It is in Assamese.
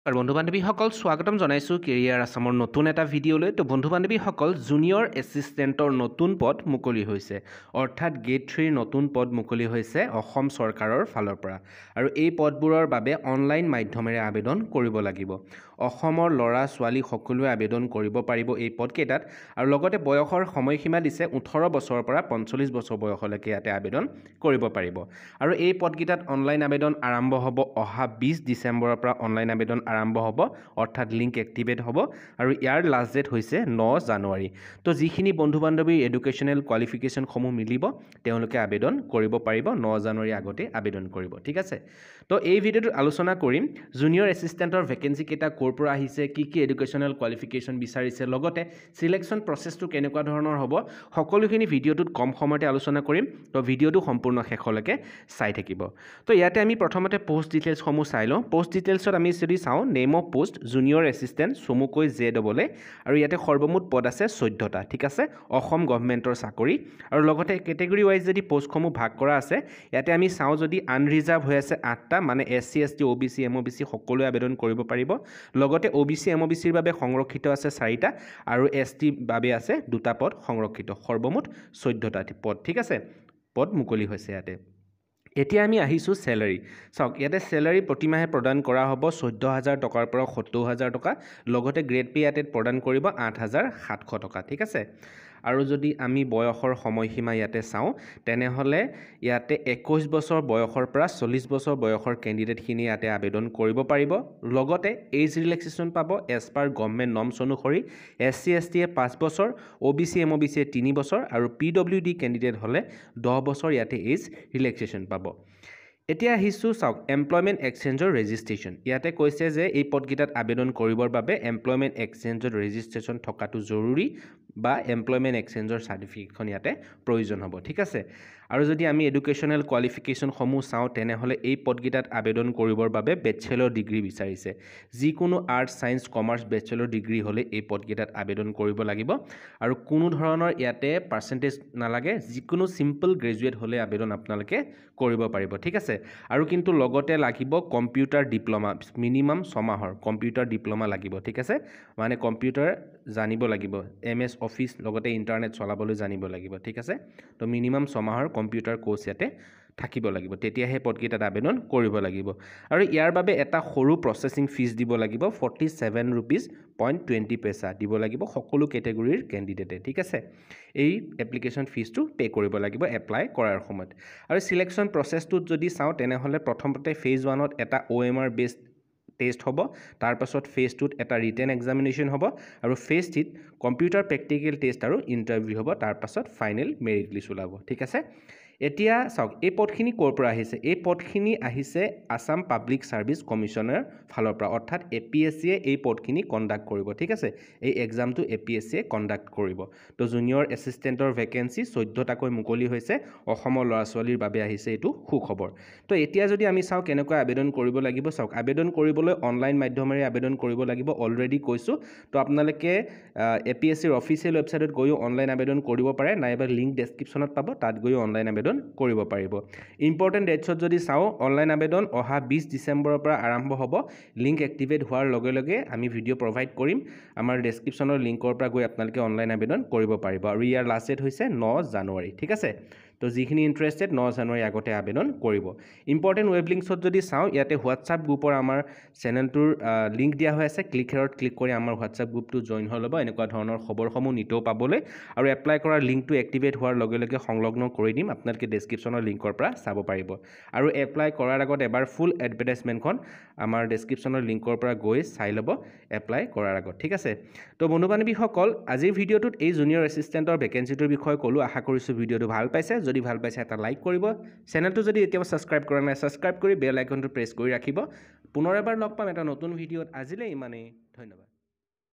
আৰু বন্ধু বান্ধৱীসকল স্বাগতম জনাইছোঁ কেৰিয়াৰ আছামৰ নতুন এটা ভিডিঅ'লৈ। তো বন্ধু বান্ধৱীসকল জুনিয়ৰ এছিষ্টেণ্টৰ নতুন পদ মুকলি হৈছে, অৰ্থাৎ গ্ৰেড 3ৰ নতুন পদ মুকলি হৈছে অসম চৰকাৰৰ ফালৰ পৰা। আৰু এই পদবোৰৰ বাবে অনলাইন মাধ্যমেৰে আবেদন কৰিব লাগিব। অসমৰ ল'ৰা ছোৱালী সকলোৱে আবেদন কৰিব পাৰিব এই পদকেইটাত। আৰু লগতে বয়সৰ সময়সীমা দিছে 18 বছৰৰ পৰা 45 বছৰ বয়সলৈকে ইয়াতে আবেদন কৰিব পাৰিব। আৰু এই পদকেইটাত অনলাইন আবেদন আৰম্ভ হ'ব অহা 20 ডিচেম্বৰৰ পৰা অনলাইন আবেদন আৰম্ভ হ'ব, অৰ্থাৎ লিংক এক্টিভেট হ'ব। আৰু ইয়াৰ লাষ্ট ডেট হৈছে 9 জানুৱাৰী। তো যিখিনি বন্ধু বান্ধৱীৰ এডুকেশ্যনেল কোৱালিফিকেশ্যনসমূহ মিলিব তেওঁলোকে আবেদন কৰিব পাৰিব, 9 জানুৱাৰীৰ আগতে আবেদন কৰিব। ঠিক আছে, তো এই ভিডিঅ'টোত আলোচনা কৰিম জুনিয়ৰ এছিষ্টেণ্টৰ ভেকেঞ্চি কেইটা ক'ৰ পৰা আহিছে, কি এডুকেশ্যনেল কোৱালিফিকেশ্যন বিচাৰিছে, লগতে চিলেকশ্যন প্ৰচেছটো কেনেকুৱা ধৰণৰ হ'ব, সকলোখিনি ভিডিঅ'টোত কম সময়তে আলোচনা কৰিম। তো ভিডিঅ'টো সম্পূৰ্ণ শেষলৈকে চাই থাকিব। তো ইয়াতে আমি প্ৰথমতে পোষ্ট ডিটেইলছসমূহ চাই লওঁ। পোষ্ট ডিটেইলছত আমি যদি চাওঁ, name of post junior assistant চমুকৈ JEE, আৰু ইয়াতে সৰ্বমুঠ পদ আছে 14টা। ঠিক আছে, অসম গভৰ্ণমেণ্টৰ চাকৰি। আৰু লগতে কেটেগৰী ৱাইজ যদি পোষ্টসমূহ ভাগ কৰা আছে, ইয়াতে আমি চাওঁ যদি আনৰিজাৰ্ভ হৈ আছে 8টা, মানে SC ST OBC MOBC সকলোৱে আবেদন কৰিব পাৰিব। লগতে OBC MOBCৰ বাবে সংৰক্ষিত আছে 4টা, আৰু ST বাবে আছে 2টা পদ সংৰক্ষিত, সৰ্বমুঠ 14টা পদ। ঠিক আছে, পদ মুকলি হৈছে ইয়াতে। এতিয়া আমি আহিছোঁ চেলাৰী। চাওক, ইয়াতে চেলাৰী প্ৰতিমাহে প্ৰদান কৰা হ'ব 14,000 টকাৰ পৰা 70,000 টকা। লগতে গ্ৰেড পে ইয়াতে প্ৰদান কৰিব 8,700 টকা। ঠিক আছে, আৰু যদি আমি বয়সৰ সময়সীমা ইয়াতে চাওঁ, তেনেহ'লে ইয়াতে 21 বছৰ বয়সৰ পৰা 40 বছৰ বয়সৰ কেণ্ডিডেটখিনি ইয়াতে আবেদন কৰিব পাৰিব। লগতে এজ ৰিলেক্সেশ্যন পাব এজ পাৰ গভৰ্ণমেণ্ট নৰ্মছ অনুসৰি। SC ST 5 বছৰ, OBC MOBC 3 বছৰ, আৰু PWD কেণ্ডিডেট হ'লে 10 বছৰ ইয়াতে এজ ৰিলেক্সেশ্যন পাব। এতিয়া আহিছোঁ, চাওক, এমপ্লয়মেণ্ট এক্সচেঞ্জৰ ৰেজিষ্ট্ৰেশ্যন। ইয়াতে কৈছে যে এই পদকেইটাত আবেদন কৰিবৰ বাবে এমপ্লয়মেণ্ট এক্সচেঞ্জত ৰেজিষ্ট্ৰেশ্যন থকাটো জৰুৰী, বা এমপ্লয়মেণ্ট এক্সচেঞ্জৰ চাৰ্টিফিকেটখন ইয়াতে প্ৰয়োজন হ'ব। ঠিক আছে, আৰু যদি আমি এডুকেশ্যনেল কোৱালিফিকেশ্যনসমূহ চাওঁ, তেনেহ'লে এই পদকেইটাত আবেদন কৰিবৰ বাবে বেচেলৰ ডিগ্ৰী বিচাৰিছে। যিকোনো arts science commerce bachelor degree হ'লে এই পদকেইটাত আবেদন কৰিব লাগিব। আৰু কোনো ধৰণৰ ইয়াতে পাৰ্চেণ্টেজ নালাগে, যিকোনো চিম্পল গ্ৰেজুৱেট হ'লে আবেদন আপোনালোকে কৰিব পাৰিব। ঠিক আছে, আৰু কিন্তু লগতে লাগিব কম্পিউটাৰ ডিপ্ল'মা, মিনিমাম 6 মাহৰ কম্পিউটাৰ ডিপ্ল'মা লাগিব। ঠিক আছে, মানে কম্পিউটাৰ জানিব লাগিব, MS অফিচ লগতে ইণ্টাৰনেট চলাবলৈ জানিব লাগিব। ঠিক আছে, তো মিনিমাম 6 মাহৰ কম্পিউটাৰ কোৰ্চ ইয়াতে থাকিব লাগিব, তেতিয়াহে পদকেইটাত আবেদন কৰিব লাগিব। আৰু ইয়াৰ বাবে এটা সৰু প্ৰচেছিং ফিজ দিব লাগিব, 47 rupees 0.20 পইচা দিব লাগিব সকলো কেটেগৰীৰ কেণ্ডিডেটে। ঠিক আছে, এই এপ্লিকেশ্যন ফিজটো পে' কৰিব লাগিব এপ্লাই কৰাৰ সময়ত। আৰু চিলেকশ্যন প্ৰচেছটোত যদি চাওঁ, তেনেহ'লে প্ৰথমতে ফেজ 1ত এটা OMR বেছড টেষ্ট হ'ব, তাৰপাছত ফেজ 2ত এটা ৰিটেন এক্সামিনেশ্যন হ'ব, আৰু ফেজ 3ত কম্পিউটাৰ প্ৰেক্টিকেল টেষ্ট আৰু ইণ্টাৰভিউ হ'ব, তাৰপাছত ফাইনেল মেৰিট লিষ্ট ওলাব। ঠিক আছে, এতিয়া চাওক, এই পদখিনি ক'ৰ পৰা আহিছে। এই পদখিনি আহিছে আছাম পাব্লিক ছাৰ্ভিচ কমিশ্যনৰ ফালৰ পৰা, অৰ্থাৎ APSCয়ে এই পদখিনি কণ্ডাক্ট কৰিব। ঠিক আছে, এই এক্সামটো APSCয়ে কণ্ডাক্ট কৰিব। তো জুনিয়ৰ এছিষ্টেণ্টৰ ভেকেঞ্চি 14টাকৈ মুকলি হৈছে, অসমৰ ল'ৰা ছোৱালীৰ বাবে আহিছে এইটো সুখবৰ। তো এতিয়া যদি আমি চাওঁ কেনেকৈ আবেদন কৰিব লাগিব, চাওক, আবেদন কৰিবলৈ অনলাইন মাধ্যমেৰে আবেদন কৰিব লাগিব, অলৰেডি কৈছোঁ। তো আপোনালোকে APSCৰ অফিচিয়েল ৱেবছাইটত গৈও অনলাইন আবেদন কৰিব পাৰে, নাইবা লিংক ডেছক্ৰিপশ্যনত পাব, তাত গৈও অনলাইন আবেদন কৰিব পাৰিব। ইম্পৰ্টেণ্ট ডেটছত যদি চাওঁ, অনলাইন আবেদন অহা 20 ডিচেম্বৰৰ পৰা আৰম্ভ হ'ব। লিংক এক্টিভেট হোৱাৰ লগে লগে আমি ভিডিঅ' প্ৰভাইড কৰিম, আমাৰ ডেছক্ৰিপশ্যনৰ লিংকৰ পৰা গৈ আপোনালোকে অনলাইন আবেদন কৰিব পাৰিব। আৰু ইয়াৰ লাষ্ট ডেট হৈছে 9 জানুৱাৰী। ঠিক আছে, তো যিখিনি ইণ্টাৰেষ্টেড 9 জানুৱাৰী আগতে আবেদন কৰিব। ইম্পৰ্টেণ্ট ৱেব লিংকছত যদি চাওঁ, ইয়াতে হোৱাটছআপ গ্ৰুপৰ আমাৰ চেনেলটোৰ লিংক দিয়া হৈ আছে, ক্লিক হেৰত ক্লিক কৰি আমাৰ হোৱাটছআপ গ্ৰুপটো জইন হৈ ল'ব, এনেকুৱা ধৰণৰ খবৰসমূহ নিতৌ পাবলৈ। আৰু এপ্লাই কৰাৰ লিংকটো এক্টিভেট হোৱাৰ লগে লগে সংলগ্ন কৰি দিম, আপোনালোকে ডেছক্ৰিপশ্যনৰ লিংকৰ পৰা চাব পাৰিব। আৰু এপ্লাই কৰাৰ আগত এবাৰ ফুল এডভাৰটাইজমেণ্টখন আমাৰ ডেছক্ৰিপশ্যনৰ লিংকৰ পৰা গৈ চাই ল'ব এপ্লাই কৰাৰ আগত। ঠিক আছে, তো বন্ধু বান্ধৱীসকল, আজিৰ ভিডিঅ'টোত এই জুনিয়ৰ এছিষ্টেণ্টৰ ভেকেঞ্চিটোৰ বিষয়ে ক'লোঁ। আশা কৰিছোঁ ভিডিঅ'টো ভাল পাইছে। যদি ভাল পাইছে এটা লাইক কৰিব, চেনেলটো যদি এতিয়াও ছাবস্ক্ৰাইব কৰা নাই ছাবস্ক্ৰাইব কৰি বেল আইকনটো প্ৰেছ কৰি ৰাখিব। পুনৰ এবাৰ লগ পাম এটা নতুন ভিডিঅ'ত। আজিলৈ ইমানেই, ধন্যবাদ।